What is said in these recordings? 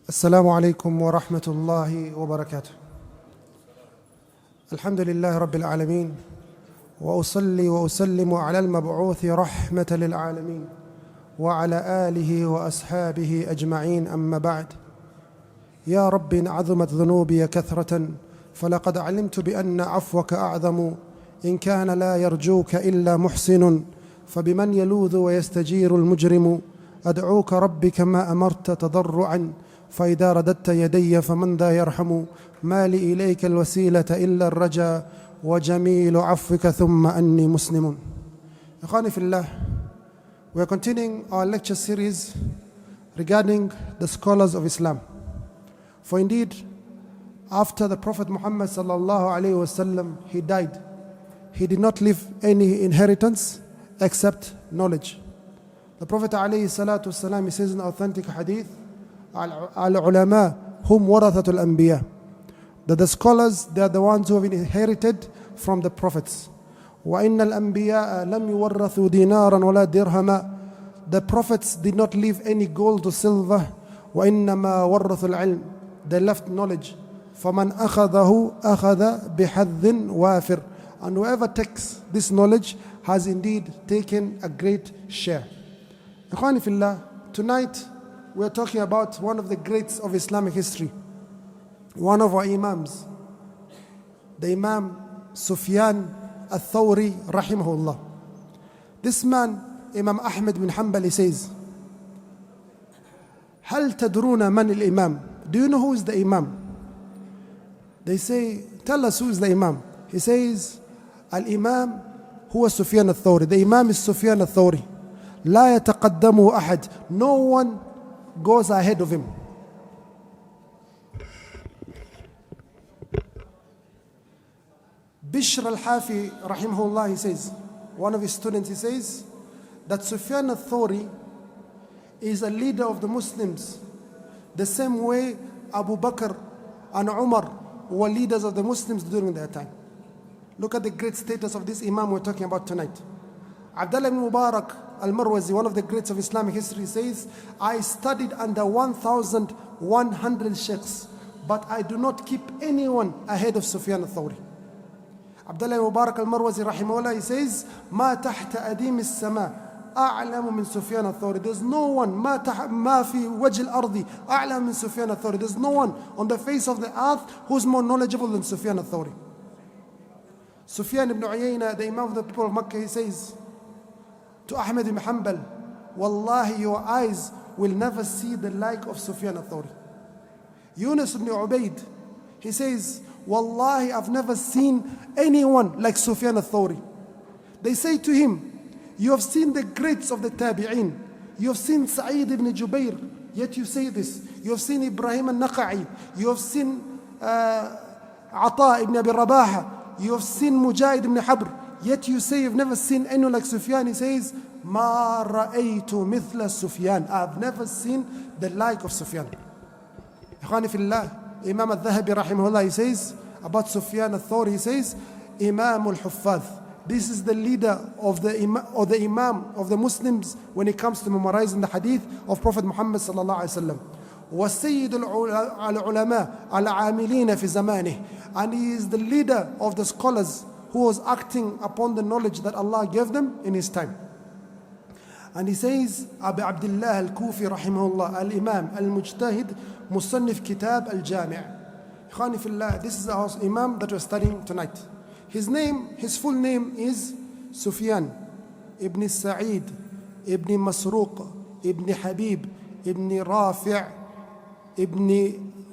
السلام عليكم ورحمة الله وبركاته. الحمد لله رب العالمين، وأصلي وأسلم على المبعوث رحمة للعالمين وعلى آله وأصحابه أجمعين، أما بعد. يا رب عظمت ذنوبي كثرة، فلقد علمت بأن عفوك أعظم، إن كان لا يرجوك إلا محسن، فبمن يلوذ ويستجير المجرم. أدعوك ربي كما أمرت تضرعا، فإذا رددت يدي فمن ذا يرحم. ما لي إليك الوسيلة إلا الرجا، وجميل عفوك ثم أني مسلم. إخواني في الله, we are continuing our lecture series regarding the scholars of Islam. For indeed, after the Prophet Muhammad sallallahu alaihi wasallam, he died, he did not leave any inheritance except knowledge. The Prophet alayhi salatu wasalam, he says in authentic hadith, al-ulama hum warathatul anbiya, that the scholars, they are the ones who have inherited from the prophets. وَإِنَّ الْأَنْبِيَاءَ لَمْ يُوَرَّثُوا دِينَارًا وَلَا دِرْهَمًا. The prophets did not leave any gold or silver. وَإِنَّمَا وَرَّثُوا الْعِلْمِ. They left knowledge. فَمَنْ أَخَذَهُ أَخَذَ بِحَظٍ وَافِرٍ. And whoever takes this knowledge has indeed taken a great share. Ikhwani fillah, tonight we are talking about one of the greats of Islamic history, one of our Imams, the Imam Sufyan Thawri rahimahullah. This man, Imam Ahmad bin Hanbal, he says, هل تدرون من الإمام? Do you know who is the Imam? They say, tell us who is the Imam. He says, Al-Imam huwa Sufyan al-Thawri. The Imam is Sufyan al-Thawri. لا يتقدمه أحد. No one goes ahead of him. Bishr al-Hafi rahimahullah, he says, one of his students, he says that Sufyan al-Thawri is a leader of the Muslims the same way Abu Bakr and Umar were leaders of the Muslims during their time. Look at the great status of this Imam we're talking about tonight. Abdullah ibn Mubarak al-Marwazi, one of the greats of Islamic history, says, I studied under 1,100 sheikhs, but I do not keep anyone ahead of Sufyan al-Thawri. Abdullah ibn Mubarak al-Marwazi rahimahullah, he says, ما تحت أديم السماء أعلم من سفيان الثوري. There's no one, ما في وجه الأرض أعلم من سفيان الثوري. There's no one on the face of the earth who's more knowledgeable than Sufyan al-Thawri. Sufyan ibn Uyayna, the Imam of the people of Makkah, he says to Ahmad ibn Hanbal, Wallahi, your eyes will never see the like of Sufyan al-Thawri. Yunus ibn Ubayd, he says, Wallahi, I've never seen anyone like Sufyan al-Thawri. They say to him, you have seen the greats of the Tabi'een. You have seen Sa'id ibn Jubair, yet you say this. You have seen Ibrahim al-Naqa'i. You have seen Ata ibn Abi Rabaha. You have seen Mujahid ibn Habr. Yet you say you've never seen anyone like Sufyan. He says, Ma ra'aytu mithla Sufyan. I've never seen the like of Sufyan. Ikhwani fillah, Imam al-Dhahabi rahimahullah, he says about Sufyan al-Thawri, he says, Imam al-Huffaz. This is the leader of the Imam of the Muslims when it comes to memorizing the hadith of Prophet Muhammad sallallahu alaihi wasallam. وَسَيِّدُ الْعُلَمَاء الْعَامِلِينَ فِي زَمَانِهِ. And he is the leader of the scholars who was acting upon the knowledge that Allah gave them in his time. And he says, Abu Abdullah al-Kufi rahimahullah, al-Imam al-Mujtahid, Musannif Kitab al-Jami'. Ikhwani fillah, this is our Imam that we're studying tonight. His name, his full name is Sufyan ibn Sa'id ibn Masruq ibn Habib ibn Rafi' ibn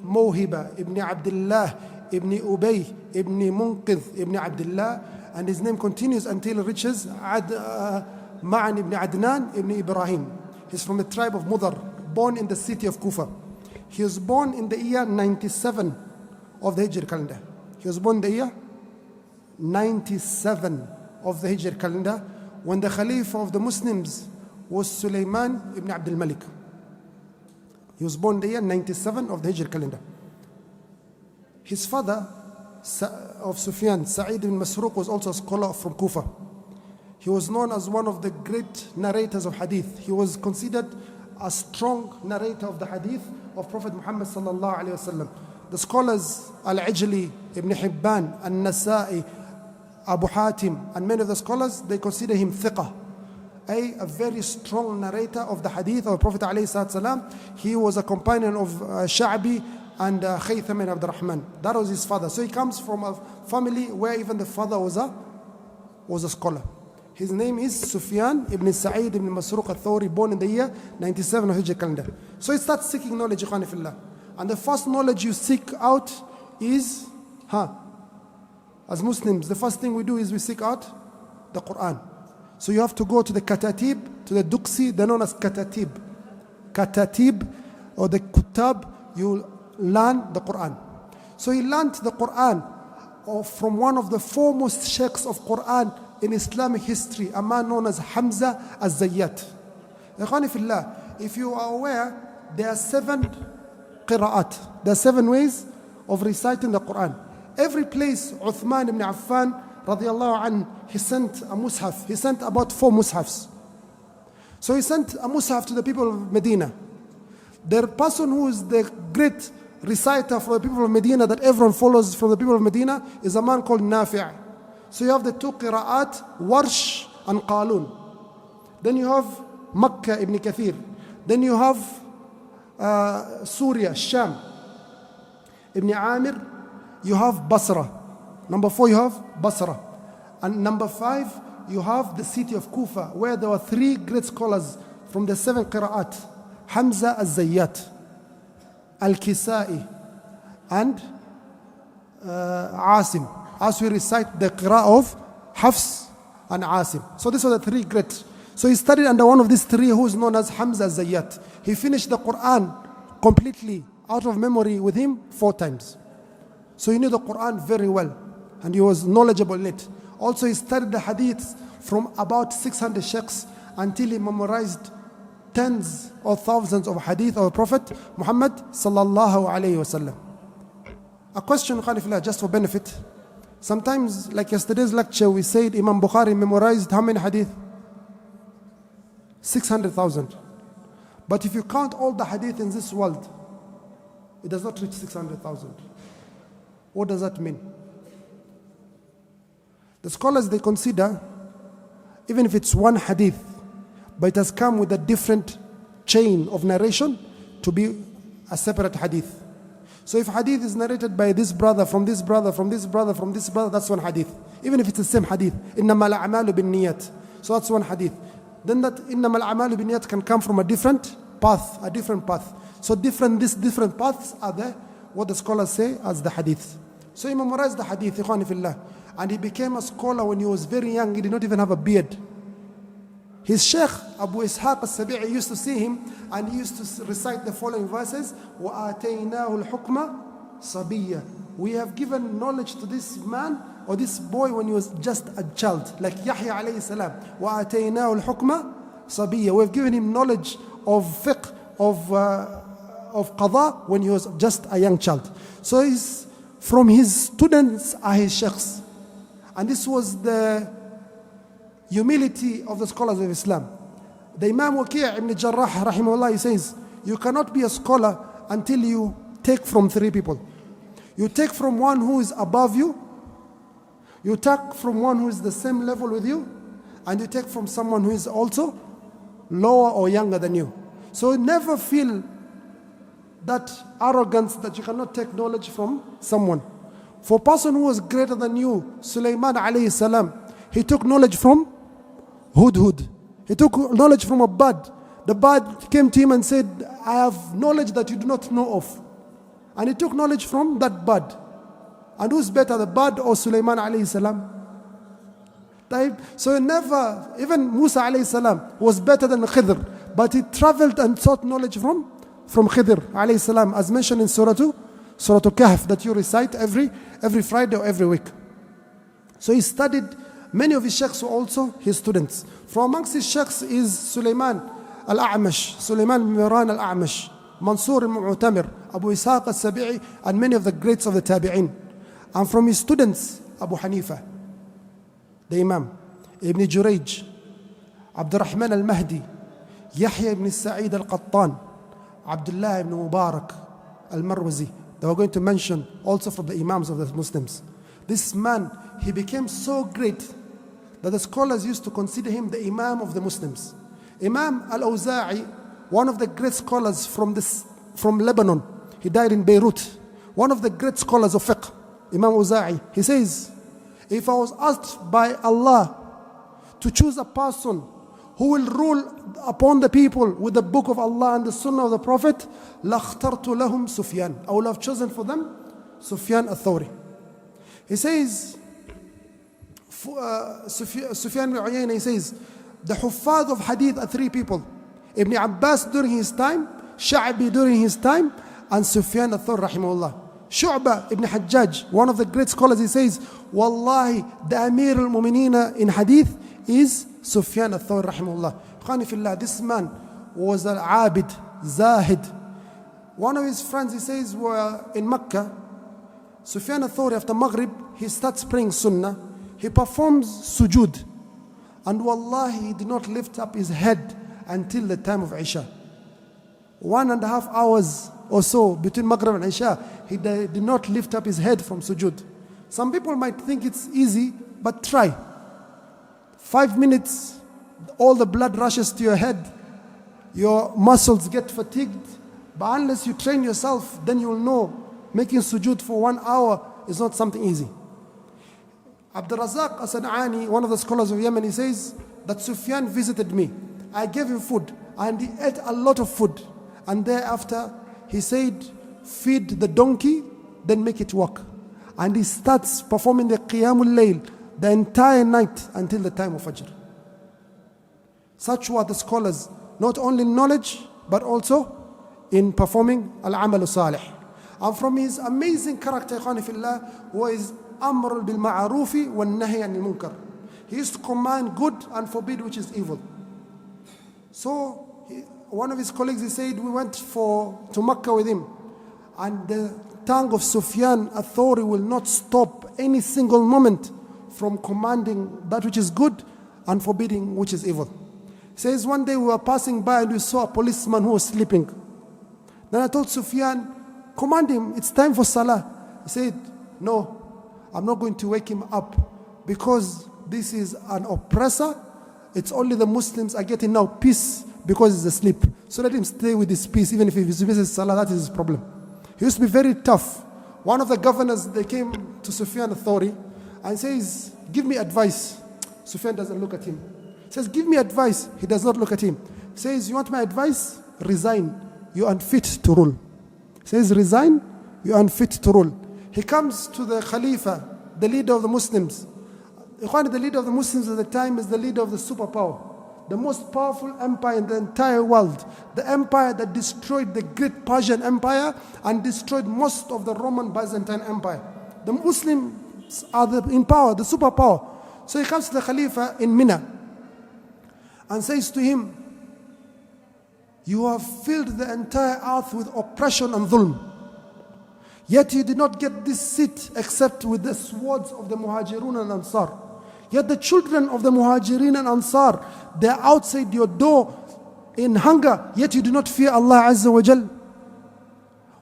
Mawhiba ibn Abdullah ibn Ubay ibn Munqidh ibn Abdullah, and his name continues until it reaches Ma'an ibn Adnan ibn Ibrahim. He's from the tribe of Mudar, born in the city of Kufa. He was born in the year 97 of the Hijr calendar. He was born in the year 97 of the Hijr calendar, when the Khalifa of the Muslims was Sulaiman ibn Abdul Malik. He was born in the year 97 of the Hijr calendar. His father of Sufyan, Sa'id ibn Masruq, was also a scholar from Kufa. He was known as one of the great narrators of hadith. He was considered a strong narrator of the hadith of Prophet Muhammad sallallahu alayhi wasallam. The scholars Al-Ijli, Ibn Hibban, An-Nasa'i, Abu Hatim, and many of the scholars, they consider him thiqah, a very strong narrator of the hadith of Prophet alayhi salam. He was a companion of Sha'bi and Khaytham bin Abd Rahman. That was his father. So he comes from a family where even the father was a scholar. His name is Sufyan ibn Sa'id ibn Masruq al-Thawri, born in the year 97 of Hijra calendar. So he starts seeking knowledge, ikhwani fillah. And the first knowledge you seek out is, as Muslims, the first thing we do is we seek out the Quran. So you have to go to the katatib, to the duksi, they're known as katatib. Katatib, or the kutab, you learn the Quran. So he learned the Quran from one of the foremost sheikhs of Quran in Islamic history, a man known as Hamza al-Zayyat. Ikhwani fillah, if you are aware, there are 7 qira'at. There are 7 ways of reciting the Quran. Every place, Uthman ibn Affan, radiallahu anhu, he sent a mushaf. He sent about 4 mushafs. So he sent a mushaf to the people of Medina. The person who is the great reciter for the people of Medina that everyone follows from the people of Medina is a man called Nafi'. So you have the 2 qira'at, Warsh and Qalun. Then you have Makkah, Ibn Kathir. Then you have Syria, Sham, Ibn Amir. You have Basra. Number 4, you have Basra. And number 5, you have the city of Kufa, where there were 3 great scholars from the 7 qira'at. Hamza al-Zayyat, Al-Kisa'i, and Asim. As we recite the qira'ah of Hafs and Asim. So these are the 3 great. So he studied under one of these 3 who is known as Hamza al-Zayyat. He finished the Quran completely out of memory with him 4 times. So he knew the Quran very well and he was knowledgeable in it. Also he studied the hadiths from about 600 sheikhs until he memorized tens or thousands of hadith of Prophet Muhammad sallallahu alayhi wasallam. A question, Khalifullah, just for benefit. Sometimes, like yesterday's lecture, we said Imam Bukhari memorized how many hadith? 600,000. But if you count all the hadith in this world, it does not reach 600,000. What does that mean? The scholars, they consider, even if it's one hadith, but it has come with a different chain of narration to be a separate hadith. So if hadith is narrated by this brother, from this brother, from this brother, from this brother, that's one hadith. Even if it's the same hadith. إِنَّمَا الْأَعْمَالُ بِالنِّيَّةِ. So that's one hadith. Then that إِنَّمَا الْأَعْمَالُ بِالنِّيَّةِ can come from a different path, a different path. So these different paths are what the scholars say as the hadith. So he memorized the hadith, ikhwani fillah. And he became a scholar when he was very young. He did not even have a beard. His Sheikh, Abu Ishaq al-Sabi'i, used to see him and he used to recite the following verses. وَآتَيْنَاهُ الْحُكْمَ صَبِيًّا. We have given knowledge to this man or this boy when he was just a child. Like Yahya alayhi salam. وَآتَيْنَاهُ الْحُكْمَ صَبِيًّا. We have given him knowledge of fiqh, of qadha when he was just a young child. So from his students are his sheikhs. And this was the humility of the scholars of Islam. The Imam Waqi' ibn Jarrah rahimahullah, he says, you cannot be a scholar until you take from 3 people. You take from one who is above you, you take from one who is the same level with you, and you take from someone who is also lower or younger than you. So never feel that arrogance that you cannot take knowledge from someone. For a person who was greater than you, Sulaiman alayhi salam, he took knowledge from Hudhud. He took knowledge from a bird. The bird came to him and said, I have knowledge that you do not know of. And he took knowledge from that bird. And who's better, the bird or Sulaiman alayhi salam? So never, even Musa alayhi salam was better than Khidr. But he traveled and sought knowledge from Khidr alayhi salam, as mentioned in Surah Kahf that you recite every Friday or every week. So he studied. Many of his sheikhs were also his students. From amongst his sheikhs is Sulaiman al-A'mash, Sulaiman al-Miran al-A'mash, Mansur al-Mu'tamir, Abu Ishaq al-Sabi'i, and many of the greats of the Tabi'in. And from his students, Abu Hanifa, the Imam, Ibn Jurayj, Abdurrahman al-Mahdi, Yahya ibn Sa'id al-Qattan, Abdullah ibn Mubarak al-Marwazi. They were going to mention also from the Imams of the Muslims. This man, he became so great that the scholars used to consider him the Imam of the Muslims. Imam al-Awza'i, one of the great scholars from Lebanon, he died in Beirut. One of the great scholars of fiqh, Imam Awza'i, he says, if I was asked by Allah to choose a person who will rule upon the people with the book of Allah and the sunnah of the Prophet, لَاخْتَرْتُ لَهُمْ Sufyan. I will have chosen for them Sufyan al-Thawri. He says, Sufyan ibn Uyayna, he says, the Huffaz of Hadith are three people. Ibn Abbas during his time, Sha'bi during his time, and Sufyan al-Thawri rahimahullah. Shu'bah ibn Hajjaj, one of the great scholars, he says, Wallahi, the Amir al-Mumineen in Hadith is Sufyan al-Thawri rahimahullah. Khani fillah, this man was an abid, zahid. One of his friends, he says, were in Mecca. Sufyan al-Thawri, after Maghrib, he starts praying sunnah. He performs sujood. And wallahi, he did not lift up his head until the time of Isha. 1.5 hours or so between Maghrib and Isha, he did not lift up his head from sujood. Some people might think it's easy, but try. 5 minutes, all the blood rushes to your head, your muscles get fatigued. But unless you train yourself, then you'll know making sujood for 1 hour is not something easy. Abdul Razak as-San'ani, one of the scholars of Yemen, he says that Sufyan visited me. I gave him food and he ate a lot of food. And thereafter, he said, feed the donkey, then make it walk. And he starts performing the Qiyamul Layl the entire night until the time of Fajr. Such were the scholars, not only in knowledge, but also in performing Al-Amal Salih. And from his amazing character, Khani Fillah, was Amr bil Ma'arufi wa Nahi anil Munkar. He used to command good and forbid which is evil. So, one of his colleagues, he said, we went to Makkah with him. And the tongue of Sufyan al-Thawri will not stop any single moment from commanding that which is good and forbidding which is evil. He says, one day we were passing by and we saw a policeman who was sleeping. Then I told Sufyan, command him, it's time for Salah. He said, no, I'm not going to wake him up because this is an oppressor. It's only the Muslims are getting now peace because he's asleep. So let him stay with his peace, even if he misses Salah, that is his problem. He used to be very tough. One of the governors, they came to Sufyan al-Thawri and says, give me advice. Sufyan doesn't look at him. He says, give me advice. He does not look at him. He says, you want my advice? Resign. You are unfit to rule. He says, resign. You are unfit to rule. He comes to the Khalifa, the leader of the Muslims. The leader of the Muslims at the time is the leader of the superpower. The most powerful empire in the entire world. The empire that destroyed the great Persian Empire and destroyed most of the Roman Byzantine Empire. The Muslims are in power, the superpower. So he comes to the Khalifa in Mina and says to him, you have filled the entire earth with oppression and dhulm. Yet you did not get this seat except with the swords of the Muhajirun and Ansar. Yet the children of the Muhajirin and Ansar, they are outside your door in hunger, yet you do not fear Allah Azza wa Jal.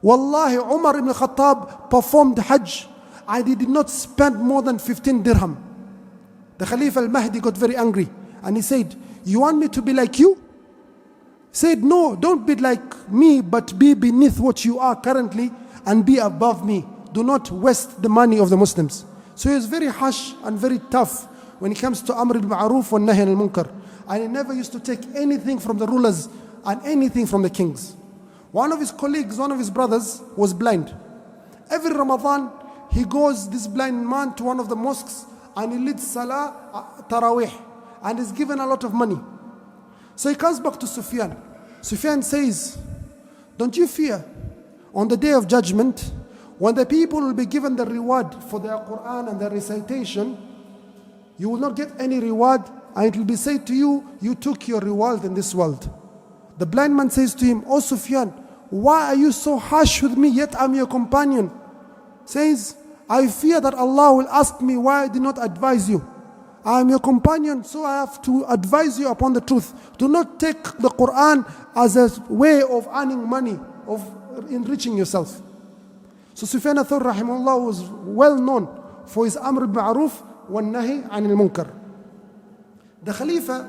Wallahi, Umar ibn Khattab performed Hajj and he did not spend more than 15 dirham. The Khalifa al-Mahdi got very angry and he said, you want me to be like you? He said, no, don't be like me, but be beneath what you are currently and be above me. Do not waste the money of the Muslims. So he was very harsh and very tough when it comes to Amr al-Ma'aruf wa Nahy al-Munkar. And he never used to take anything from the rulers and anything from the kings. One of his colleagues, one of his brothers was blind. Every Ramadan, he goes, this blind man, to one of the mosques and he leads Salah Taraweeh and is given a lot of money. So he comes back to Sufyan. Sufyan says, don't you fear on the day of judgment, when the people will be given the reward for their Quran and their recitation, you will not get any reward, and it will be said to you, you took your reward in this world. The blind man says to him, oh Sufyan, why are you so harsh with me, yet I'm your companion? Says, I fear that Allah will ask me why I did not advise you. I am your companion, so I have to advise you upon the truth. Do not take the Quran as a way of earning money, of enriching yourself. So Sufyan al-Thawri rahimahullah was well known for his Amr bil-Ma'ruf wa Nahi anil Munkar. The Khalifa,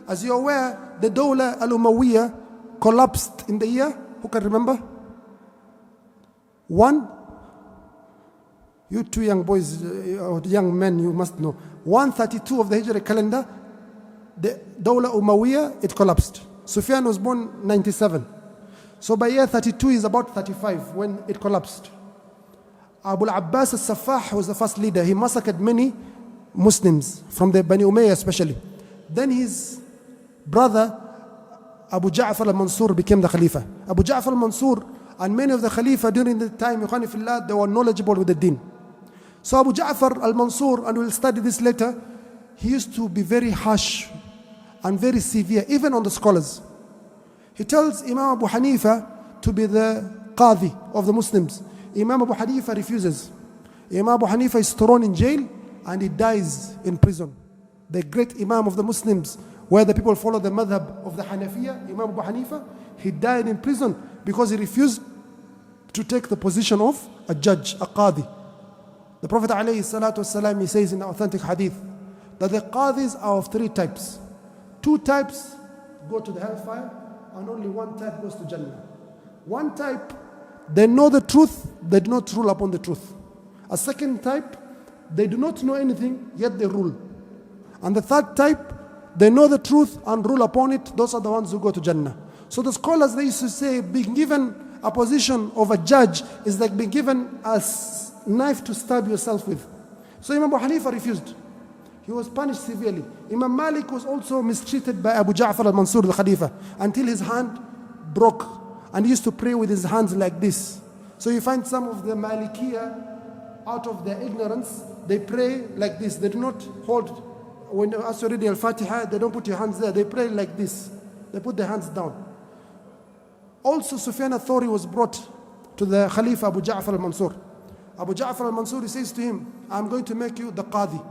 as you're aware, the Dawla al-Umayyah collapsed in the year, who can remember? You two young boys, or young men, you must know. 132 of the Hijri calendar, the Dawla Umayyah, it collapsed. Sufyan was born 97. So by year 32 is about 35 when it collapsed. Abu al-Abbas al-Saffah was the first leader. He massacred many Muslims from the Bani Umayyah especially. Then his brother Abu Ja'far al-Mansur became the Khalifa. Abu Ja'far al-Mansur and many of the Khalifa during the time, they were knowledgeable with the deen. So Abu Ja'far al-Mansur, and we'll study this later, he used to be very harsh and very severe, even on the scholars. He tells Imam Abu Hanifa to be the Qadi of the Muslims. Imam Abu Hanifa refuses. Imam Abu Hanifa is thrown in jail and he dies in prison. The great Imam of the Muslims, where the people follow the madhab of the Hanafiya, Imam Abu Hanifa, he died in prison because he refused to take the position of a judge, a Qadi. The Prophet ﷺ, he says in the authentic hadith that the Qadis are of three types. Two types go to the hellfire and only one type goes to Jannah. One type, they know the truth, they do not rule upon the truth. A second type, they do not know anything, yet they rule. And the third type, they know the truth and rule upon it. Those are the ones who go to Jannah. So the scholars, they used to say, being given a position of a judge is like being given a knife to stab yourself with. So Imam Abu Hanifa refused. He was punished severely. Imam Malik was also mistreated by Abu Ja'far al-Mansur, the Khalifa, until his hand broke. And he used to pray with his hands like this. So you find some of the Malikiya, out of their ignorance, they pray like this. They do not hold, when you ask to read Al-Fatiha, they don't put your hands there. They pray like this. They put their hands down. Also, Sufyan al-Thawri was brought to the Khalifa Abu Ja'far al-Mansur. Abu Ja'far al-Mansur, he says to him, I'm going to make you the Qadi.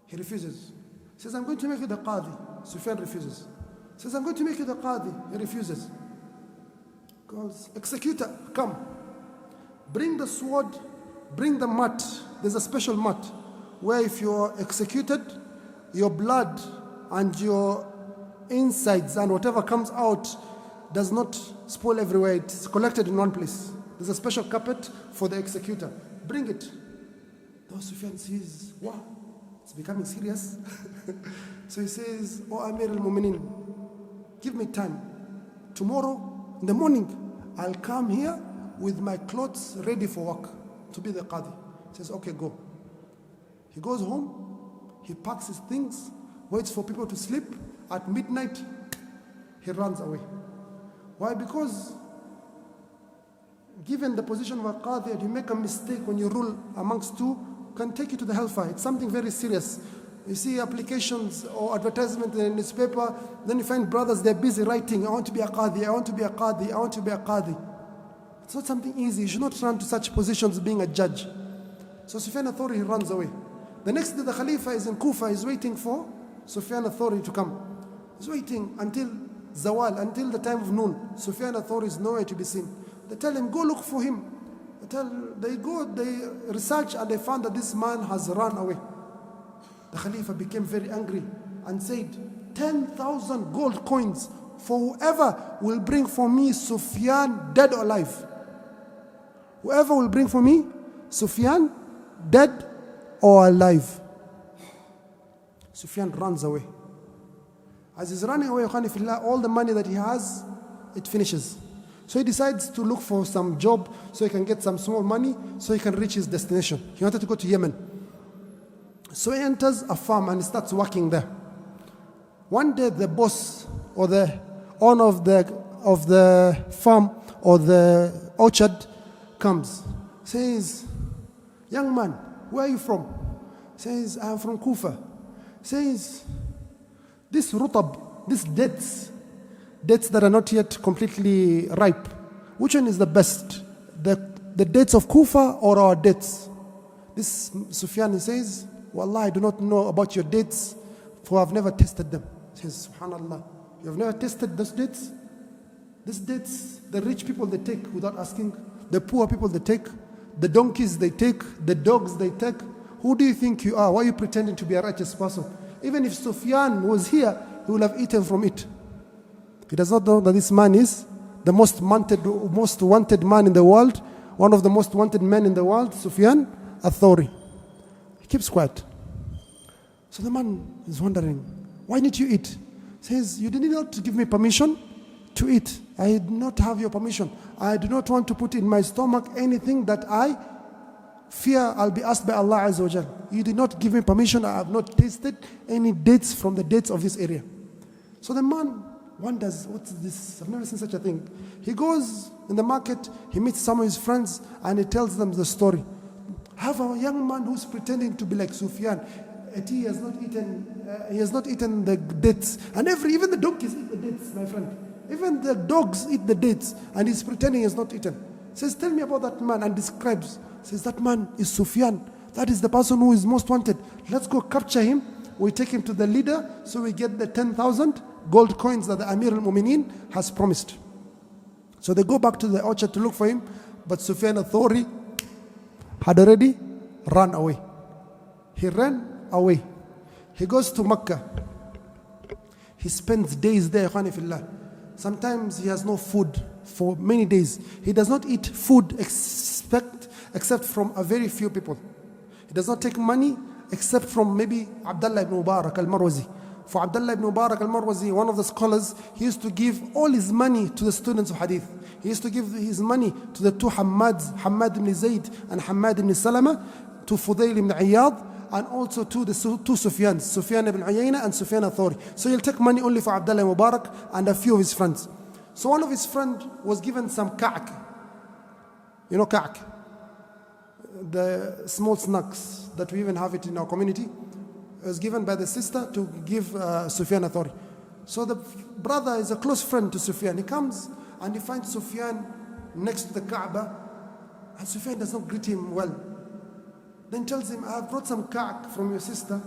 He refuses. He says, I'm going to make you the Qadi. Sufyan refuses. He says, I'm going to make you the Qadi. He refuses. Goes, executor, come. Bring the sword, bring the mat. There's a special mat where if you're executed, your blood and your insides and whatever comes out does not spoil everywhere. It's collected in one place. There's a special carpet for the executor. Bring it. Though Sufyan says, wow, it's becoming serious. So he says, oh Amir al-Mu'minin, give me time. Tomorrow in the morning, I'll come here with my clothes ready for work to be the Qadi. He says, okay, go. He goes home, he packs his things, waits for people to sleep. At midnight, he runs away. Why? Because given the position of a Qadi, you make a mistake when you rule amongst two, can take you to the hellfire. It's something very serious. You see applications or advertisements in the newspaper, then you find brothers, they're busy writing, I want to be a Qadi, I want to be a Qadi, I want to be a Qadi. It's not something easy. You should not run to such positions being a judge. So Sufyan al-Thawri, he runs away. The next day, the Khalifa is in Kufa, he's waiting for Sufyan al-Thawri to come. He's waiting until Zawal, until the time of noon. Sufyan al-Thawri is nowhere to be seen. They tell him, go look for him. They go, they research, and they found that this man has run away. The Khalifa became very angry and said, 10,000 gold coins for whoever will bring for me Sufyan dead or alive. Whoever will bring for me Sufyan dead or alive. Sufyan runs away. As he's running away, all the money that he has, it finishes. So he decides to look for some job so he can get some small money so he can reach his destination. He wanted to go to Yemen. So he enters a farm and he starts working there. One day the boss or the owner of the farm or the orchard comes, says, young man, where are you from? Says, I'm from Kufa. Says, this rutab, these dates that are not yet completely ripe, which one is the best? The dates of Kufa or our dates? This Sufyan says, Wallah, I do not know about your dates, for I've never tasted them. He says, subhanallah, you have never tasted those dates? These dates, the rich people they take without asking, the poor people they take, the donkeys they take, the dogs they take. Who do you think you are? Why are you pretending to be a righteous person? Even if Sufyan was here, he would have eaten from it. He does not know that this man is the most wanted man in the world, one of the most wanted men in the world, Sufyan Thawri. He keeps quiet. So the man is wondering, why did you eat? He says, you did not give me permission to eat. I did not have your permission. I do not want to put in my stomach anything that I fear I'll be asked by Allah Azza wa Jal. You did not give me permission. I have not tasted any dates from the dates of this area. So the man wonders, what's this? I've never seen such a thing. He goes in the market, he meets some of his friends, and he tells them the story. Have a young man who's pretending to be like Sufyan. He has not eaten the dates. And even the donkeys eat the dates, my friend. Even the dogs eat the dates, and he's pretending he has not eaten. He says, tell me about that man, and describes. Says, that man is Sufyan. That is the person who is most wanted. Let's go capture him. We take him to the leader, so we get the 10,000 gold coins that the Amir al-Mu'mineen has promised. So they go back to the orchard to look for him, but Sufyan Thawri had already run away. He ran away. He goes to Mecca. He spends days there, ikhwani fillah. Sometimes he has no food for many days. He does not eat food except from a very few people. He does not take money except from maybe Abdullah ibn Mubarak al-Marwazi. For Abdullah ibn Mubarak al-Marwazi, one of the scholars, he used to give all his money to the students of hadith. He used to give his money to the two Hammads, Hammad ibn Zayd and Hammad ibn Salama, to Fudayl ibn Iyad, and also to the two Sufyans, Sufyan ibn Uyayna and Sufyan Thawri. So he'll take money only for Abdullah Mubarak and a few of his friends. So one of his friends was given some ka'ak. You know ka'ak? The small snacks that we even have it in our community. It was given by the sister to give Sufyan Thawri. So the brother is a close friend to Sufyan. He comes and he finds Sufyan next to the Kaaba, and Sufyan does not greet him well. Then tells him, I have brought some ka'ak from your sister.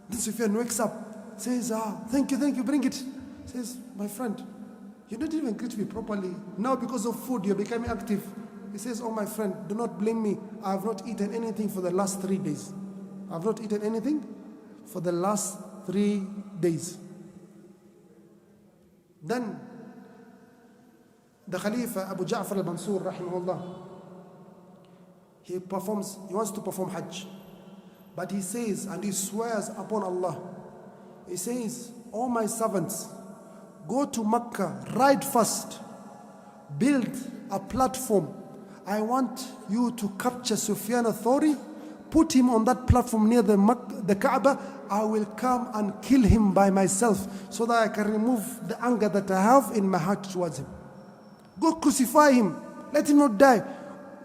Then Sufyan wakes up, says, thank you, bring it. Says, my friend, you didn't even greet me properly. Now because of food, you're becoming active. He says, oh my friend, do not blame me. I have not eaten anything for the last 3 days. I have not eaten anything for the last 3 days. Then the Khalifa Abu Ja'far al-Mansur rahimahullah, he wants to perform Hajj. But he says, and he swears upon Allah, he says, all my servants, go to Mecca, ride fast, build a platform. I want you to capture Sufyan Thawri, put him on that platform near the Kaaba. I will come and kill him by myself so that I can remove the anger that I have in my heart towards him. Go crucify him, let him not die.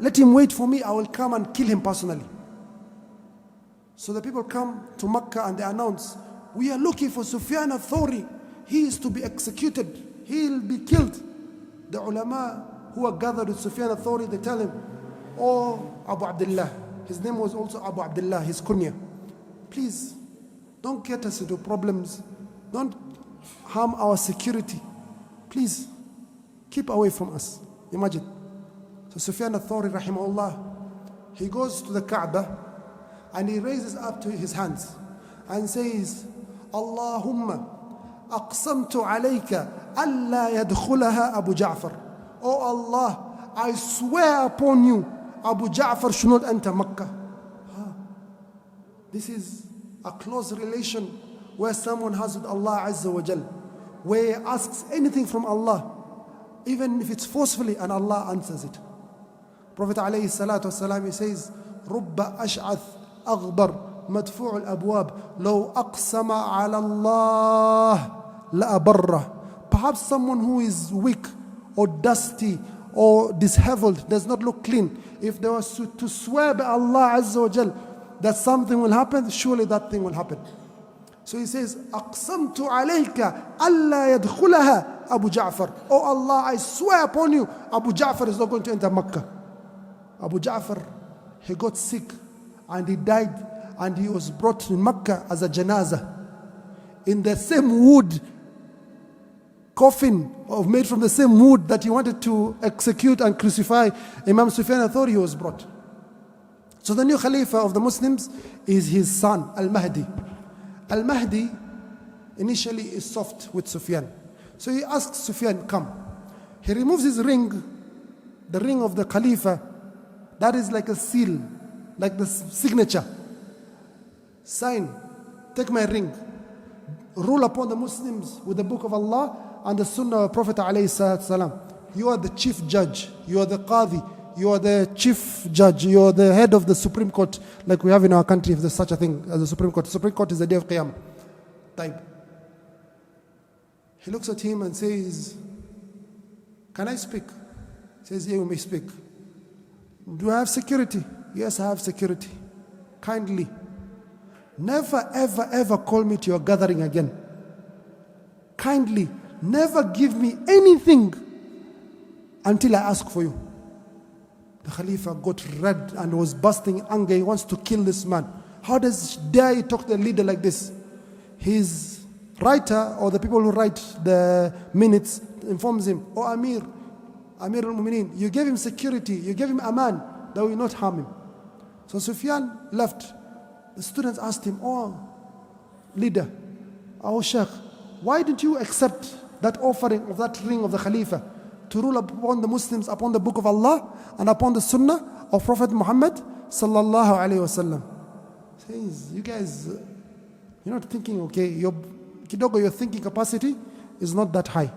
Let him wait for me, I will come and kill him personally. So the people come to Mecca and they announce, we are looking for Sufyan Thawri. He is to be executed. He will be killed. The ulama who are gathered with Sufyan Thawri, they tell him, oh Abu Abdullah, his name was also Abu Abdullah, his kunya, please don't get us into problems. Don't harm our security. Please keep away from us. Imagine. So Sufyan Thawri rahimahullah, he goes to the Kaaba and he raises up to his hands and says, Allahumma aqsamtu alayka alla yadkhulaha Abu Ja'far. Oh Allah, I swear upon you, Abu Ja'far should not enter Makkah. This is a close relation where someone has with Allah Azza wa Jal, where he asks anything from Allah, even if it's forcefully, and Allah answers it. Prophet alayhi salatu wasalam, he says, رُبَّ أَشْعَثْ أَغْبَرْ مَدْفُوعُ الْأَبْوَابِ لَوْ أَقْسَمَ عَلَى اللَّهِ لَأَبَرَّهُ. Perhaps someone who is weak or dusty or disheveled, does not look clean, if they were to swear by Allah Azza wa Jal that something will happen, surely that thing will happen. So he says, أَقْسَمْتُ عَلَيْكَ أَلَّا يَدْخُلَهَا Abu Ja'far. Oh Allah, I swear upon you, Abu Ja'far is not going to enter Makkah. Abu Ja'far, he got sick and he died and he was brought in Mecca as a janazah. In the same wood coffin, or made from the same wood that he wanted to execute and crucify Imam Sufyan al-Thawri, he was brought. So the new Khalifa of the Muslims is his son, Al-Mahdi. Al-Mahdi initially is soft with Sufyan. So he asks Sufyan, come. He removes his ring, the ring of the Khalifa. That is like a seal, like the signature. Sign, take my ring. Rule upon the Muslims with the book of Allah and the Sunnah of Prophet ﷺ. You are the chief judge. You are the Qadi. You are the chief judge. You are the head of the Supreme Court, like we have in our country, if there's such a thing as the Supreme Court. The Supreme Court is the day of Qiyamah. Type. He looks at him and says, can I speak? He says, yeah, you may speak. Do I have security? Yes, I have security. Kindly, never, ever, ever call me to your gathering again. Kindly, never give me anything until I ask for you. The Khalifa got red and was bursting in anger. He wants to kill this man. How dare he talk to the leader like this? His writer, or the people who write the minutes, informs him, oh Amir al-Mu'mineen, you gave him security, you gave him aman, that will not harm him. So Sufyan left. The students asked him, oh leader, oh Sheikh, why didn't you accept that offering of that ring of the Khalifa to rule upon the Muslims upon the book of Allah and upon the Sunnah of Prophet Muhammad sallallahu alayhi wasallam? Says, you guys, you're not thinking, okay, your thinking capacity is not that high.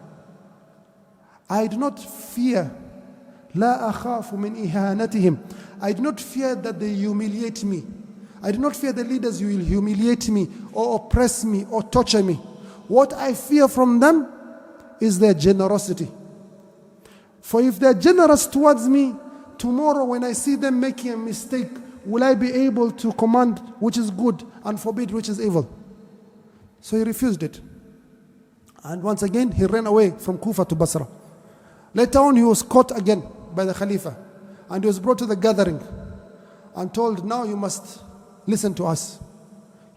I do not fear, لا أخاف من إهانتهم. I do not fear that they humiliate me. I do not fear the leaders who will humiliate me or oppress me or torture me. What I fear from them is their generosity. For if they're generous towards me, tomorrow when I see them making a mistake, will I be able to command which is good and forbid which is evil? So he refused it. And once again, he ran away from Kufa to Basra. Later on, he was caught again by the Khalifa. And he was brought to the gathering and told, now you must listen to us.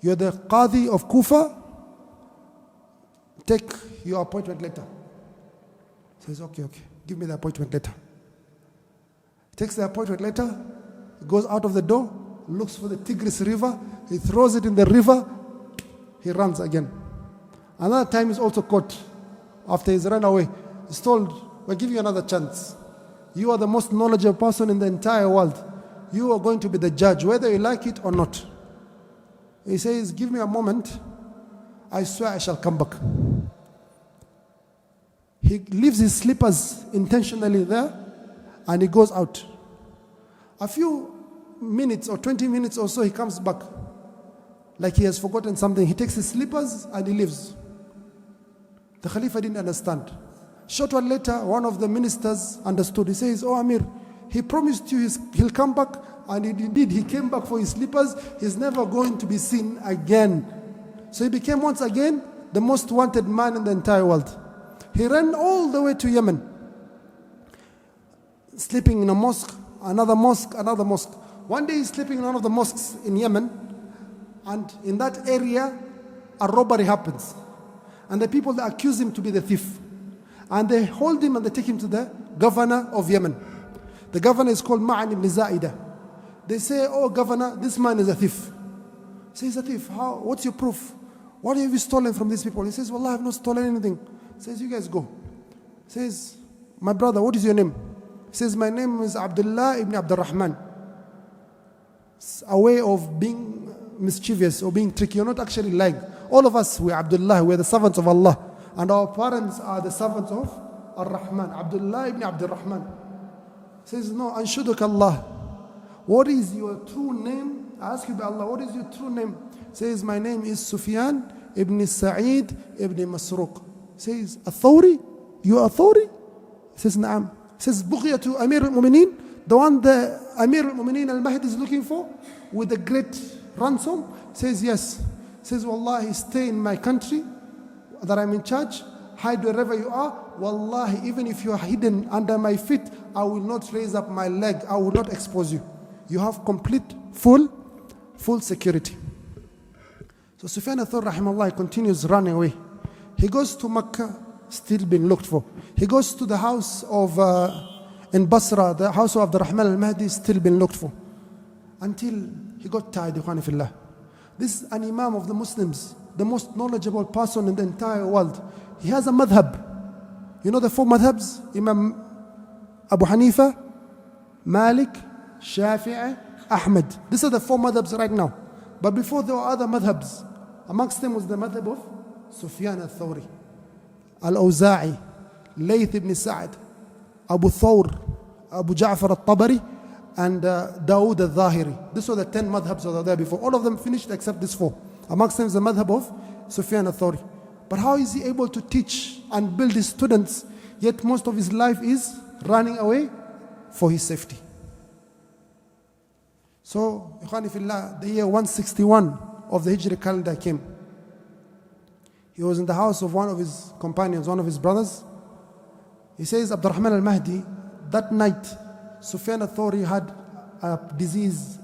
You're the Qadi of Kufa. Take your appointment letter. He says, okay, give me the appointment letter. He takes the appointment letter, goes out of the door, looks for the Tigris river, he throws it in the river, he runs again. Another time he's also caught. After he's run away, he's told, we'll give you another chance. You are the most knowledgeable person in the entire world. You are going to be the judge, whether you like it or not. He says, give me a moment. I swear I shall come back. He leaves his slippers intentionally there and he goes out. A few minutes or 20 minutes or so, he comes back. Like he has forgotten something. He takes his slippers and he leaves. The Khalifa didn't understand. Short while later, one of the ministers understood. He says, oh Amir, he promised you he'll come back, and indeed he came back for his slippers. He's never going to be seen again. So he became once again the most wanted man in the entire world. He ran all the way to Yemen, sleeping in a mosque, another mosque, another mosque. One day he's sleeping in one of the mosques in Yemen, and in that area a robbery happens. And the people that accuse him to be the thief. And they hold him and they take him to the governor of Yemen. The governor is called Ma'an ibn Za'idah. They say, oh governor, this man is a thief. He says, a thief? How? What's your proof? What have you stolen from these people? He says, well, I have not stolen anything. He says, you guys go. He says, my brother, what is your name? He says, my name is Abdullah ibn Abdul Rahman. It's a way of being mischievous or being tricky. You're not actually lying. All of us, we're Abdullah, we're the servants of Allah. And our parents are the servants of Ar-Rahman. Abdullah ibn Abdul Rahman. He says, no, Anshuduk Allah. What is your true name? I ask you by Allah, what is your true name? He says, my name is Sufyan ibn Sa'id ibn Masruq. He says, a Thawri? You are a Thawri? He says, Naam. He says, Bughiyatu Amir al-Mu'mineen, the one the Amir al-Mu'mineen al-Mahdi is looking for, with the great ransom? He says, yes. He says, Wallahi, stay in my country, that I'm in charge, hide wherever you are. Wallahi, even if you are hidden under my feet, I will not raise up my leg, I will not expose you. You have complete, full full security. So Sufyan al-Thawri rahimahullah continues running away. He goes to Mecca, still being looked for. He goes to the house of, in Basra, the house of Abdurrahman al-Mahdi, still being looked for. Until he got tired, ikhwani fillah. This is an Imam of the Muslims, the most knowledgeable person in the entire world. He has a madhab. You know the 4 madhabs? Imam Abu Hanifa, Malik, Shafi'i, Ahmed. These are the 4 madhabs right now. But before there were other madhabs. Amongst them was the madhab of Sufyan al-Thawri, Al-Awza'i, Layth ibn Sa'd, Abu Thawr, Abu Ja'far al-Tabari, and Dawood al-Zahiri. These were the 10 madhabs that were there before. All of them finished except these 4. Amongst them is the madhab of Sufyan al-Thawri. But how is he able to teach and build his students, yet most of his life is running away for his safety? So, ikhwani fillah, the year 161 of the Hijri calendar came. He was in the house of one of his companions, one of his brothers. He says, Abdurrahman al-Mahdi, that night, Sufyan al-Thawri had a disease,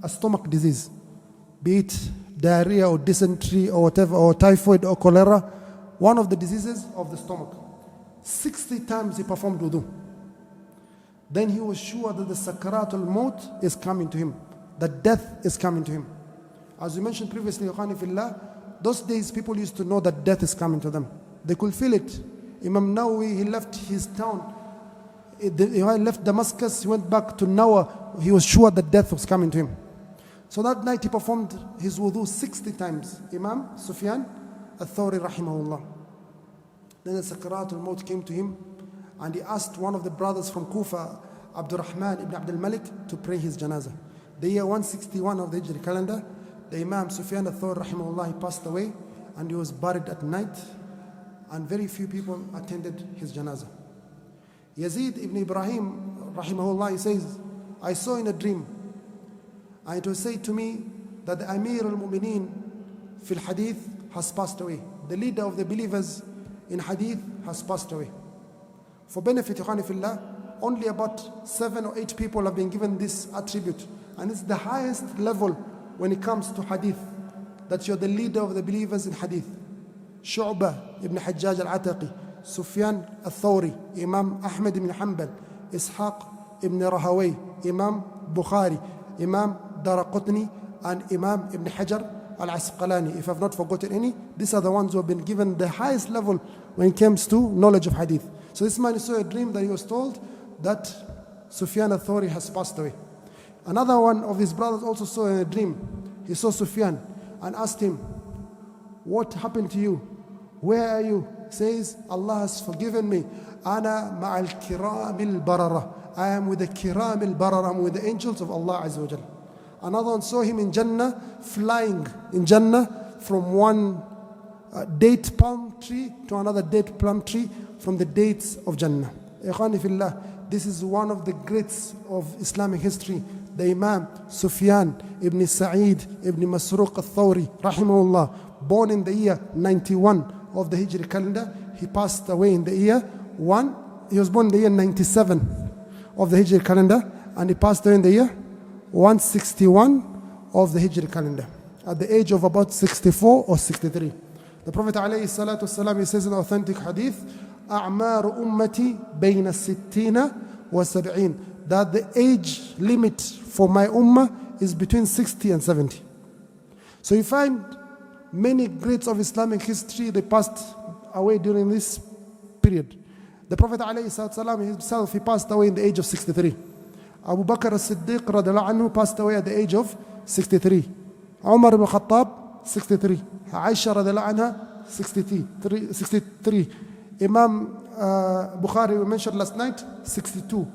a stomach disease, be it diarrhea or dysentery or whatever, or typhoid or cholera, one of the diseases of the stomach. 60 times he performed wudu. Then he was sure that the sakaratul maut is coming to him, that death is coming to him. As we mentioned previously, ikhwani fillah, those days people used to know that death is coming to them. They could feel it. Imam Nawawi, he left his town. He left Damascus, he went back to Nawa. He was sure that death was coming to him. So that night he performed his wudu 60 times. Imam Sufyan al-Thawri rahimahullah. Then the sakaratul maut came to him, and he asked one of the brothers from Kufa, Abdurrahman ibn Abdul Malik, to pray his janazah. The year 161 of the Hijri calendar, the Imam Sufyan al-Thawri rahimahullah, he passed away, and he was buried at night, and very few people attended his janazah. Yazid ibn Ibrahim rahimahullah, he says, I saw in a dream, and it was said to me that the Amir al-Mu'mineen fil Hadith has passed away. The leader of the believers in Hadith has passed away. For benefit, ikhwani fillah, only about 7 or 8 people have been given this attribute. And it's the highest level when it comes to Hadith, that you're the leader of the believers in Hadith. Shu'bah ibn Hajjaj al-Ataqi, Sufyan al-Thawri, Imam Ahmed ibn Hanbal, Ishaq ibn Rahaway, Imam Bukhari, Imam Daraqutni, and Imam ibn Hajar al-Asqalani. If I've not forgotten any, these are the ones who have been given the highest level when it comes to knowledge of Hadith. So this man saw a dream that he was told that Sufyan al-Thawri has passed away. Another one of his brothers also saw in a dream. He saw Sufyan and asked him, what happened to you? Where are you? He says, Allah has forgiven me. Ana ma'al kiramil barara. I am with the kiramil barara. I'm with the angels of Allah Azza wa Jal. Another one saw him in Jannah, flying in Jannah from one date palm tree to another date palm tree from the dates of Jannah. Ikhwani fillah, this is one of the greats of Islamic history. The Imam Sufyan ibn Sa'id ibn Masruq al-Thawri rahimahullah, born in the year 91 of the Hijri calendar. He passed away in the year 1. He was born in the year 97 of the Hijri calendar, and he passed away in the year 161 of the Hijri calendar, at the age of about 64 or 63. The Prophet alayhi salatu wasalam, he says in authentic hadith, أعمار أمتي بين الستين والسبعين, that the age limit for my ummah is between 60 and 70. So you find many greats of Islamic history, they passed away during this period. The Prophet ﷺ himself, he passed away in the age of 63. Abu Bakr as-Siddiq radiallahu anhu passed away at the age of 63. Umar ibn Khattab, 63. Aisha radiallahu anha, 63. Imam Bukhari, we mentioned last night, 62.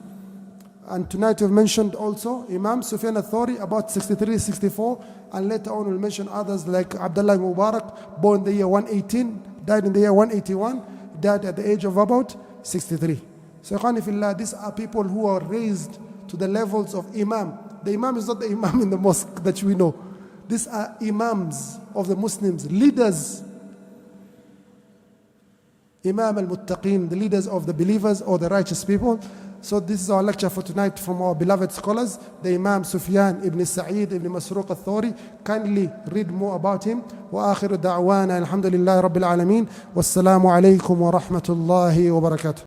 And tonight we've mentioned also Imam Sufyan al-Thawri, about 63, 64. And later on we'll mention others like Abdullah ibn Mubarak, born in the year 118, died in the year 181, died at the age of about 63. So ikhwani fillah, these are people who are raised to the levels of Imam. The Imam is not the Imam in the mosque that we know. These are Imams of the Muslims, leaders. Imam al-Muttaqeen, the leaders of the believers or the righteous people. So this is our lecture for tonight from our beloved scholars, the Imam Sufyan ibn Sa'id ibn Masruq al-Thawri. Kindly read more about him. وآخر دعوانا الحمد لله رب العالمين والسلام عليكم ورحمة الله وبركاته.